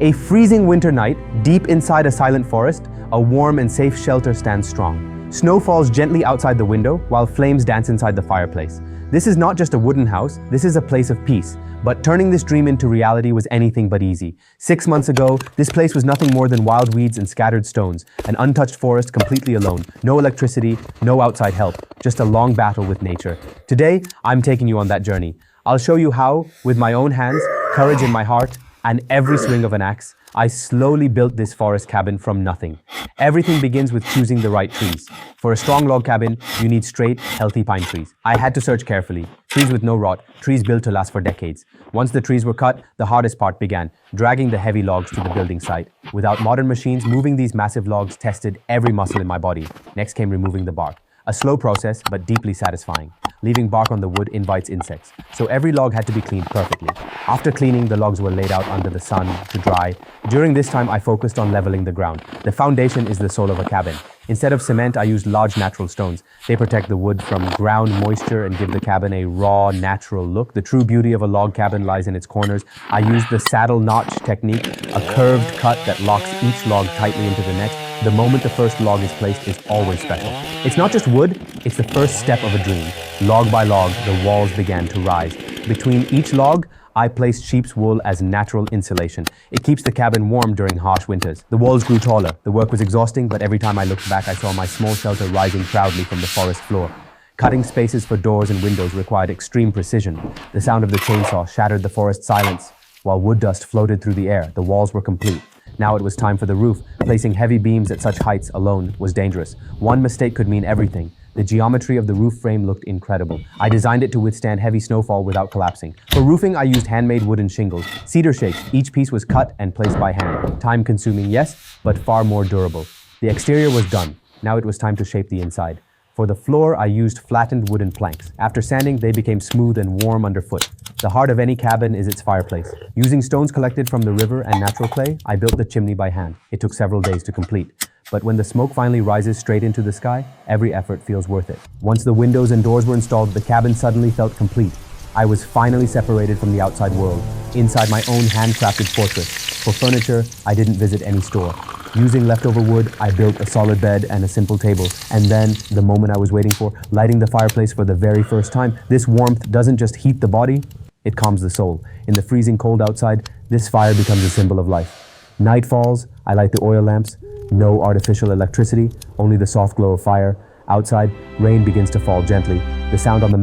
A freezing winter night, deep inside a silent forest, a warm and safe shelter stands strong. Snow falls gently outside the window, while flames dance inside the fireplace. This is not just a wooden house, this is a place of peace. But turning this dream into reality was anything but easy. 6 months ago, this place was nothing more than wild weeds and scattered stones, an untouched forest completely alone, no electricity, no outside help, just a long battle with nature. Today, I'm taking you on that journey. I'll show you how, with my own hands, courage in my heart, and every swing of an axe, I slowly built this forest cabin from nothing. Everything begins with choosing the right trees. For a strong log cabin, you need straight, healthy pine trees. I had to search carefully. Trees with no rot, trees built to last for decades. Once the trees were cut, the hardest part began, dragging the heavy logs to the building site. Without modern machines, moving these massive logs tested every muscle in my body. Next came removing the bark. A slow process, but deeply satisfying. Leaving bark on the wood invites insects, so every log had to be cleaned perfectly. After cleaning, the logs were laid out under the sun to dry. During this time, I focused on leveling the ground. The foundation is the soul of a cabin. Instead of cement, I used large natural stones. They protect the wood from ground moisture and give the cabin a raw, natural look. The true beauty of a log cabin lies in its corners. I used the saddle notch technique, a curved cut that locks each log tightly into the next. The moment the first log is placed is always special. It's not just wood, it's the first step of a dream. Log by log, the walls began to rise. Between each log, I placed sheep's wool as natural insulation. It keeps the cabin warm during harsh winters. The walls grew taller. The work was exhausting, but every time I looked back, I saw my small shelter rising proudly from the forest floor. Cutting spaces for doors and windows required extreme precision. The sound of the chainsaw shattered the forest silence. While wood dust floated through the air, the walls were complete. Now it was time for the roof. Placing heavy beams at such heights alone was dangerous. One mistake could mean everything. The geometry of the roof frame looked incredible. I designed it to withstand heavy snowfall without collapsing. For roofing, I used handmade wooden shingles, cedar shapes. Each piece was cut and placed by hand. Time-consuming, yes, but far more durable. The exterior was done. Now it was time to shape the inside. For the floor, I used flattened wooden planks. After sanding, they became smooth and warm underfoot. The heart of any cabin is its fireplace. Using stones collected from the river and natural clay, I built the chimney by hand. It took several days to complete. But when the smoke finally rises straight into the sky, every effort feels worth it. Once the windows and doors were installed, the cabin suddenly felt complete. I was finally separated from the outside world, inside my own handcrafted fortress. For furniture, I didn't visit any store. Using leftover wood, I built a solid bed and a simple table. And then, the moment I was waiting for, lighting the fireplace for the very first time. This warmth doesn't just heat the body, it calms the soul. In the freezing cold outside, this fire becomes a symbol of life. Night falls, I light the oil lamps. No artificial electricity, only the soft glow of fire. Outside, rain begins to fall gently. The sound on the